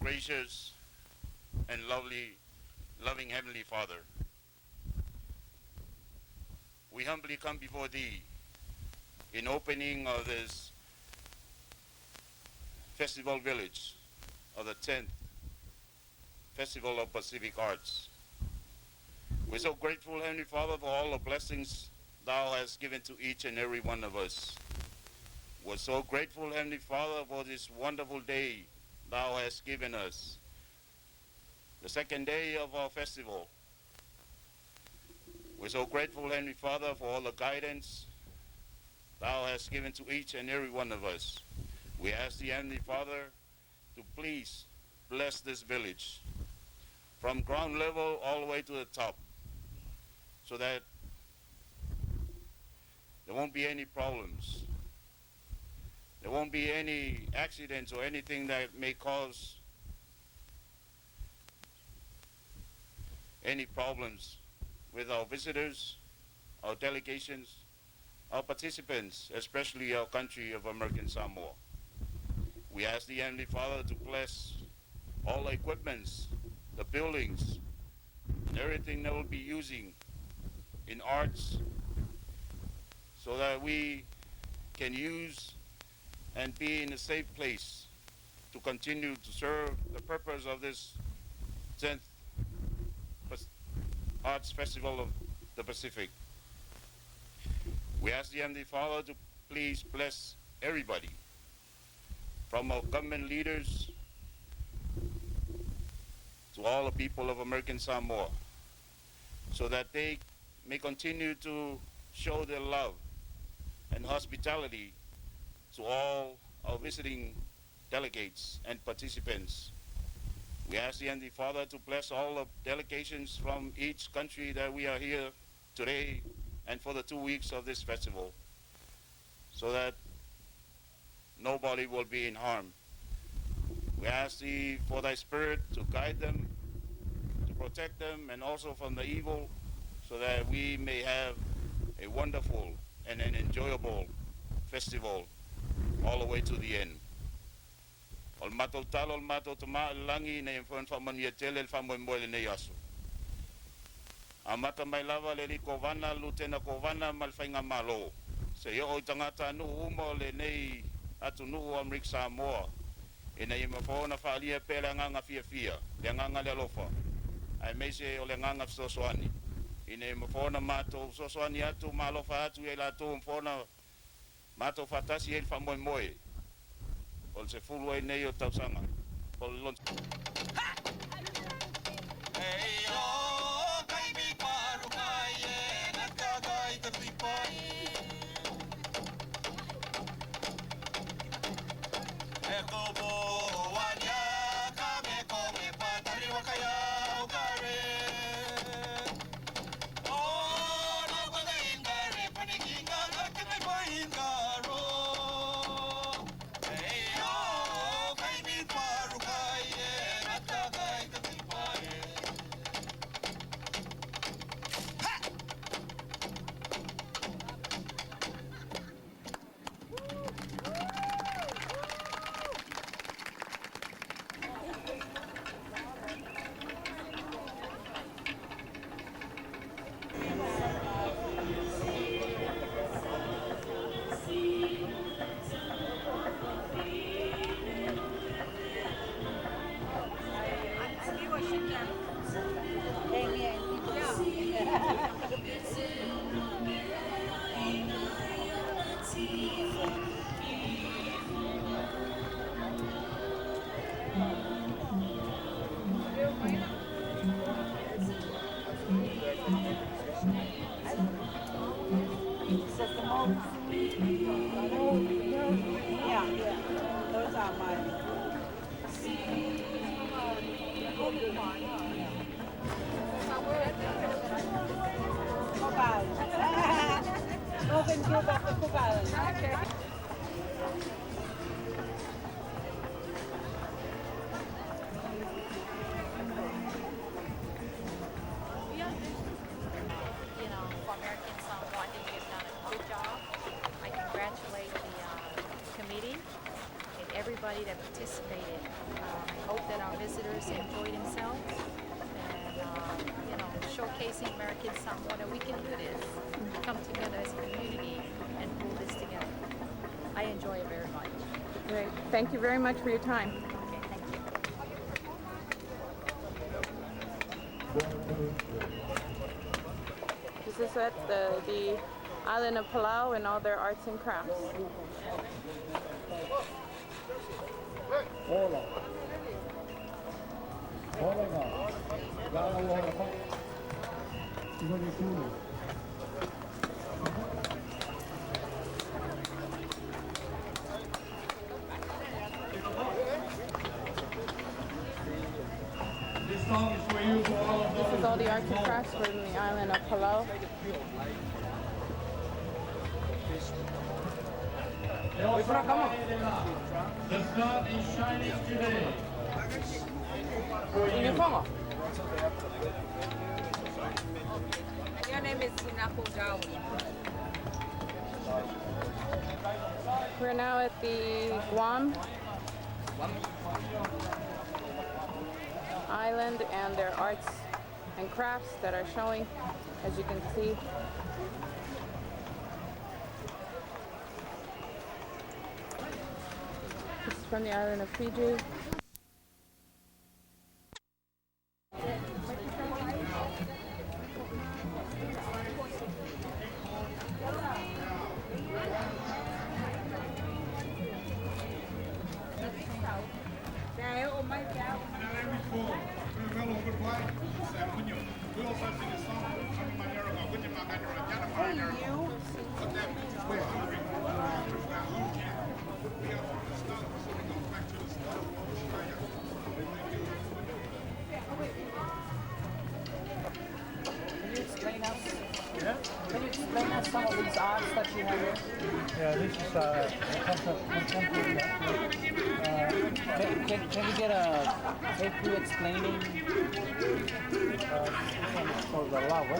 gracious and loving Heavenly Father, we humbly come before Thee in opening of this festival village of the 10th Festival of Pacific Arts. We're so grateful, Heavenly Father, for all the blessings Thou hast given to each and every one of us. We're so grateful, Heavenly Father, for this wonderful day Thou hast given us, the second day of our festival. We're so grateful, Heavenly Father, for all the guidance Thou hast given to each and every one of us. We ask Thee, Heavenly Father, to please bless this village from ground level all the way to the top, so that there won't be any problems. There won't be any accidents or anything that may cause any problems with our visitors, our delegations, our participants, especially our country of American Samoa. We ask the Heavenly Father to bless all the equipments, the buildings, and everything that we'll be using in arts, so that we can use and be in a safe place to continue to serve the purpose of this 10th Arts Festival of the Pacific. We ask the Heavenly Father to please bless everybody, from our government leaders to all the people of American Samoa, so that they may continue to show their love and hospitality to all our visiting delegates and participants. We ask the Heavenly Father to bless all the delegations from each country that we are here today and for the 2 weeks of this festival, so that nobody will be in harm. We ask Thee for Thy Spirit to guide them, to protect them, and also from the evil, so that we may have a wonderful and an enjoyable festival all the way to the end. Ol matou talo, ol matou tama langi na yemfon famania tele el famoimoele ne yaso. Amata mai lava le li kovana lutena kovana malfainga malo. Se yo o tangata nu umo le nei atu nu Amerika Samoa. Ina yemafona faalia pele nganga fia le nganga le lofa. Ai meise o le nganga sosoani. Ina yemafona mato sosoani atu malofa atu e la tu mfona mato fatasi el famoimoe. Ol se fulu ai nei o tausanga. Ol lon. For American Samoa, I think they've done a good job. I congratulate the committee and everybody that participated. I hope that our visitors enjoy themselves and showcasing American Samoa that we can do this, come together as a community and pull this together. I enjoy it very much. Great. Thank you very much for your time. Okay, thank you. This is at the island of Palau and all their arts and crafts. This song is for you, for all of This those. is all the arts and crafts from the island of Palau. The sun is shining today. Your name is Sinako Jawi. We're now at the Guam island and their arts and crafts that are showing, as you can see. This is from the island of Fiji. Can you explain us some of these arts that you have here? Yeah, this is contemporary. Can we get a tape you explaining? This one is called the lava.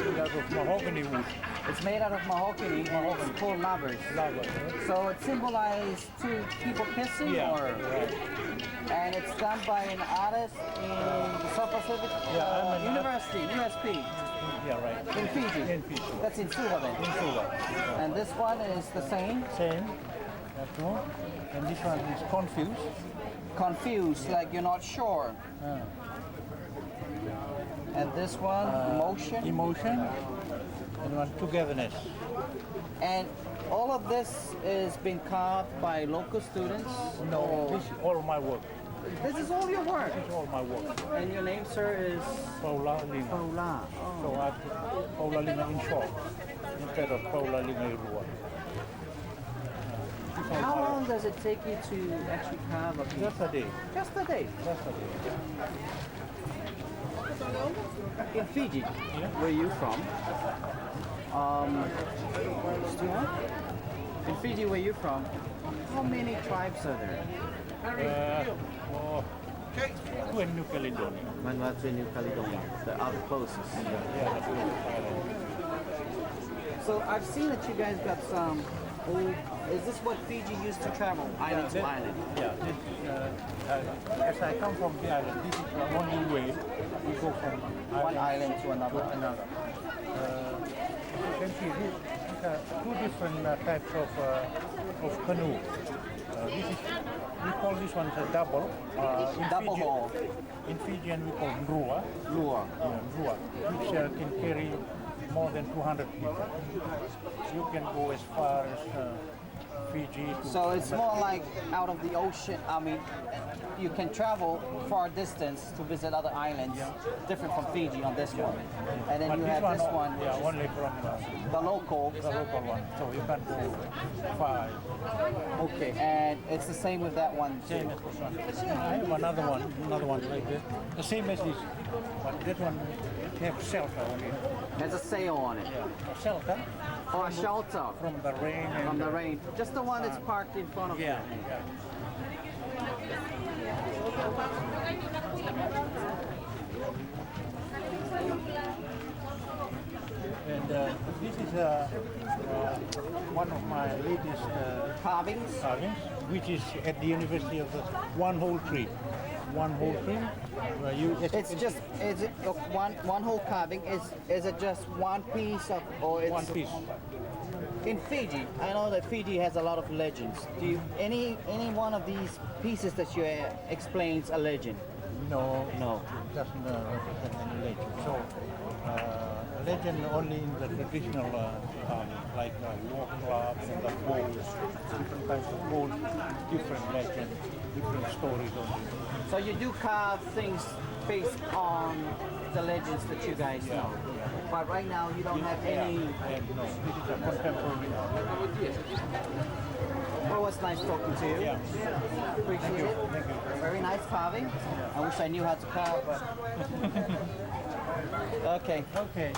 Made out of mahogany wood. It's made out of mahogany and it's called lovers. Lava. Yeah. So it symbolizes two people kissing Yeah, or? right. And it's done by an artist in the South Pacific Yeah, I'm an University, USP, Yeah, right. in Fiji. In Fiji. That's in Suva then. In Sula. And this one is the same. Same. That one. And this one is confused. Confused, like you're not sure. And this one, emotion. Emotion. And one togetherness. And all of this is being carved by local students? No, this is all my work. This is all your work? This is all my work. And your name, sir, is? Paula Lima. Paula. So I put Paula Lima in short instead of Paula Lima Irua. How long does it take you to actually carve a piece? Just a day. Just a day. Just a day. In Fiji, where you from? In Fiji, where you from? How many tribes are there? Two in New Caledonia. Vanuatu and New Caledonia. The other closest. Yeah, that's good. So I've seen that you guys got some old. Is this what Fiji used to travel, island to island? Yeah, as I come from the island, this is the only way we go from One island to another. You can see these are two different types of canoe. This is, we call this one a double. Double hull. In Fijian we call Nrua. Lure. Yeah, Nrua, which can carry more than 200 people. You can go as far as Fiji. So it's more like out of the ocean. I mean, you can travel far distance to visit other islands, different from Fiji on this one. And then But you have this one, yeah, only from the local. the local one. So you can go far. Okay, and it's the same with that one Same too. as this one. I have another one like this. The same as this, but that one has shelter on it. There's a sail on it. Yeah, a shelter Or a shelter from the rain. And from the rain. Just the one that's parked in front of you. Yeah, yeah. And this is one of my latest Carvings. carvings. which is at the University of the one whole tree. One whole tree. Where you, It's just, is it one whole carving? Is it just one piece of, or it's one piece. in Fiji? I know that Fiji has a lot of legends. Do you, any one of these pieces that you explains a legend? No, No. it doesn't represent any legend. So, a legend only in the traditional like war clubs and the bowls, different kinds of bowls, different legends, different stories on it. So you do carve things based on the legends that you guys know. But right now you don't have any. And no, this is a contemporary art. Well, it was nice talking to you. Yeah. Appreciate it. Thank you. Very nice carving. I wish I knew how to carve, but. Okay. Okay.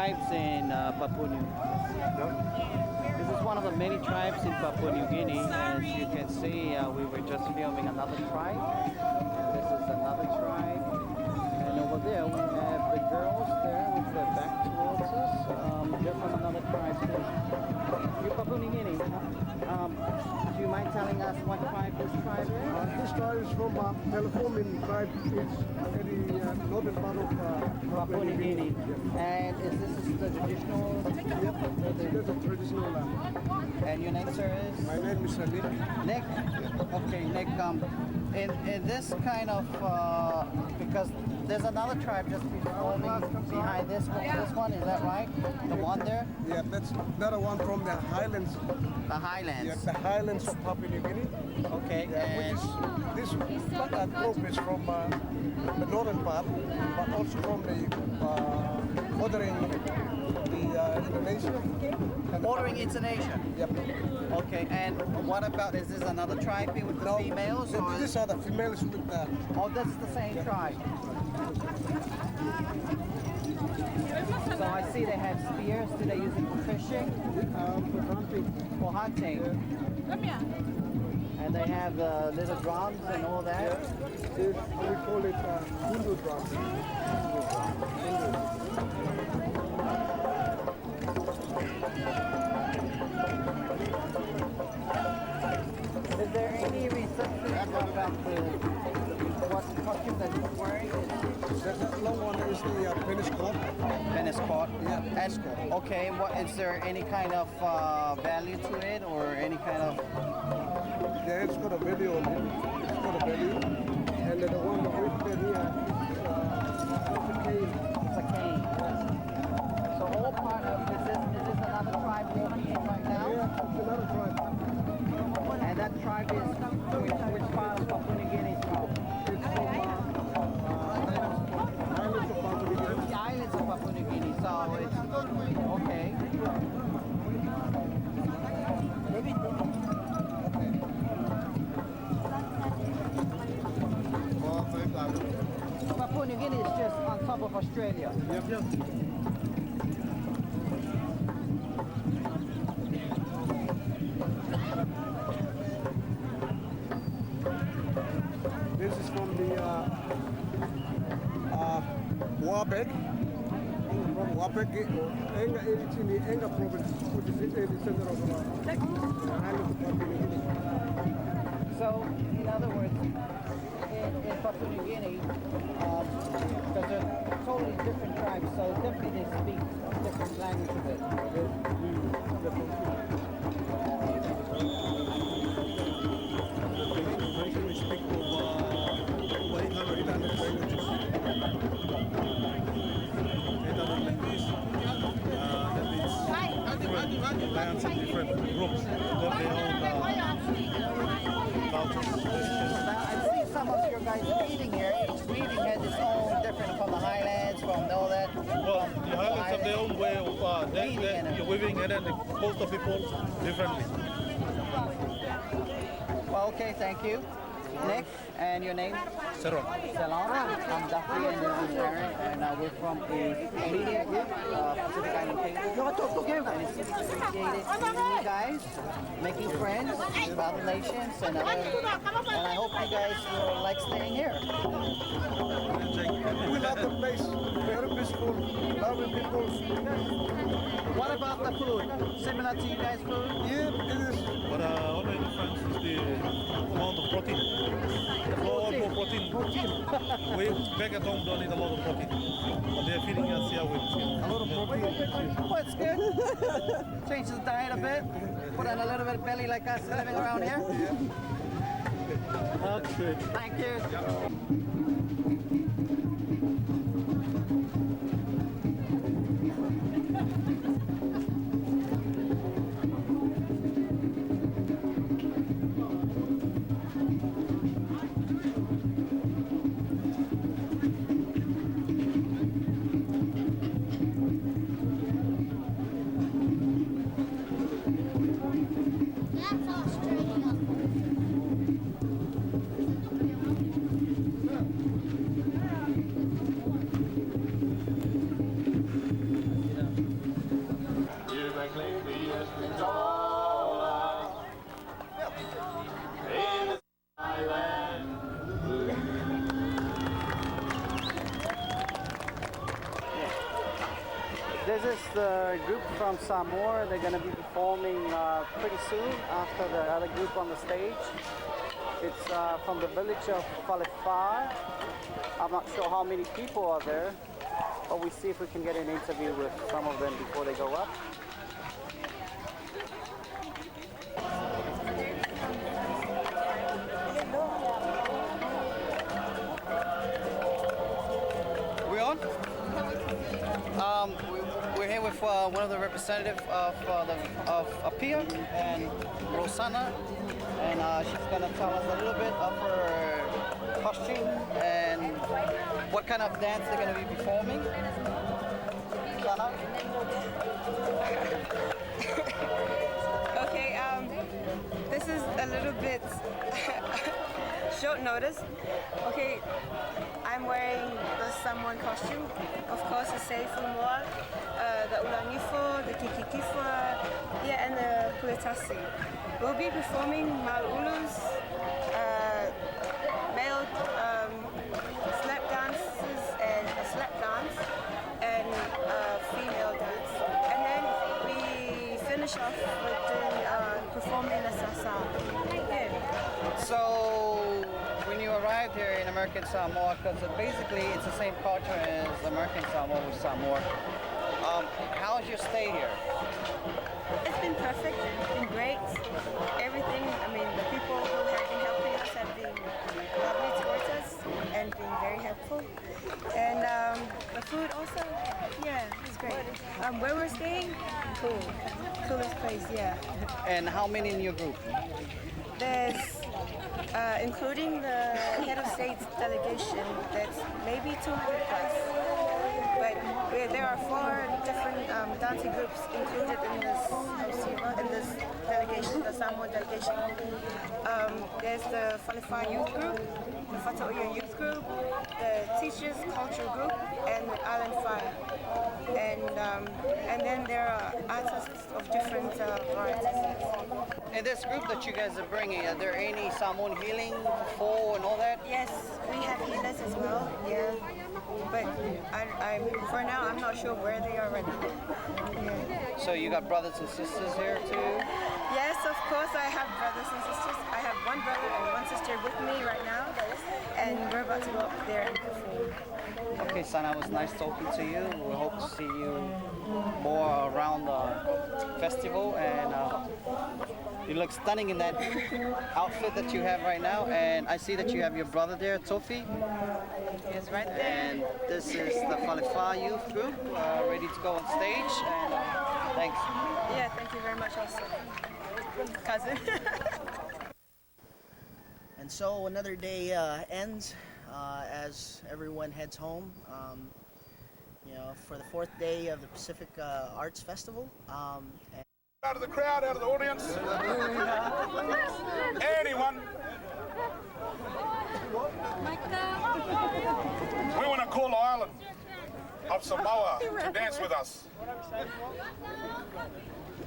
tribes in Papua New Guinea. This is one of the many tribes in Papua New Guinea. As you can see, we were just filming another tribe. This is another tribe. And over there we have the girls there with their back towards us. They're from another tribe too. You Papua New Guinea. Do you mind telling us what tribe this tribe is? This tribe is from Californian tribe. It's in the northern part of Papua New Guinea. And is this the traditional? Yep, it's a traditional land. And your name, sir, is? My name is Nick. Nick? Okay, Nick, in this kind of, because there's another tribe just behind this one, is that right? The one there? Yeah, that's another one from the highlands. The Highlands. Yeah, the highlands of Papua New Guinea. Okay, Yeah, and which is this group is from the northern part, but also from the bordering the Indonesia. And bordering Indonesia. Yep. Okay, and what about, is this another tribe here with the No, females? Or these are the females with the. oh, that's the same tribe. So I see they have spears. Do they use it for fishing? For hunting. For hunting. Come here. And they have little drums and all that. We call it Hindu drum. Is there any reception about what costume that he's wearing? That long one is the penis cord. Tennis court. Yeah, tennis And, okay, what is there any kind of value to it or any kind of? Yeah, it's got a value on it. It's got a value. And the one that we put here is a cane. It's a cane. So all part of is this another tribe walking in right now? Yeah, it's another tribe. And that tribe is which part of Papua New Guinea is from? It's from islands of Papua New Guinea. The islands of Papua New Guinea. So it's okay. Well, Australia. This is from the Wapek. From Wapek, it's in the Enga province, which is in the center of the island of Papua New Guinea. So, in other words, in Papua New Guinea, because they're totally different tribes, so definitely they speak different languages. We speak over 800 languages. 800 languages. That means different lands and different groups. They have their own cultures. Now, I see some of your guys breathing here. Each breathing has its own different from the highlands, from all that. Well, the Highlands have their own way of they're weaving, and then the coastal people differently. Well, okay, thank you. Nick, and your name? Seron. Salon. I'm Duffy, and this is Aaron, and we're from a media group, Pacific Island Cable. And it's appreciated meeting you guys, making friends with other nations, and I hope you guys will like staying here. We love the place. Very peaceful, lovely people. What about the food? Similar to you guys' food? Yeah, it is. But only difference is the amount of protein. More protein. We back at home don't eat a lot of protein. But they're feeding us here with A lot of protein. Oh, it's good. Change the diet a bit. Put on a little bit of belly like us living around here. Okay. Thank you. This is the group from Samoa. They're going to be performing pretty soon after the other group on the stage. It's from the village of Falefar. I'm not sure how many people are there, but we'll see if we can get an interview with some of them before they go up. We on? We're here with one of the representatives of Apia and Rosanna, and she's going to tell us a little bit of her costume and what kind of dance they're going to be performing. Rosanna? Okay, this is a little bit short notice. Okay, I'm wearing the Samoan costume. Of course, the Samoa, the Ulanifo, the Kikikifua, yeah, and the Puetasi. We'll be performing Malulus, male slap dances and a slap dance, and female dance. And then we finish off with performing the Sasa. Yeah. So, when you arrived here in American Samoa, because basically it's the same culture as American Samoa with Samoa, how was your stay here? It's been perfect, it's been great. Everything, I mean, the people who have been helping us have been lovely towards us and been very helpful. And the food also, yeah, it's great. Where we're staying, cool. Coolest place, yeah. And how many in your group? There's, including the head of state's delegation, that's maybe 200 plus. But there are 4 different dancing groups included in this delegation, the Samoa delegation. There's the Falefar youth group, the Fata'uia youth group, the teachers cultural group and the Island Fire, and then there are artists of different varieties. In this group that you guys are bringing, are there any Samoan healing for and all that? Yes, we have healers as well. Yeah, but I for now I'm not sure where they are right now. Yeah. So you got brothers and sisters here too? Yes, of course I have brothers and sisters. I have one brother and one sister with me right now, and we're about to go up there and perform. Okay, Sana, it was nice talking to you. We hope to see you more around the festival, and you look stunning in that outfit that you have right now. And I see that you have your brother there, Tofi. Yes, right there. And this is the Falifa youth group, ready to go on stage. And thanks. Yeah, thank you very much also. Cousin. And so another day ends as everyone heads home. For the fourth day of the Pacific Arts Festival. Out of the crowd, out of the audience. Anyone? We want to call the island of Samoa to dance with us.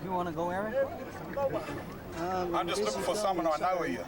You want to go, Aaron? I'm just looking for someone I know here.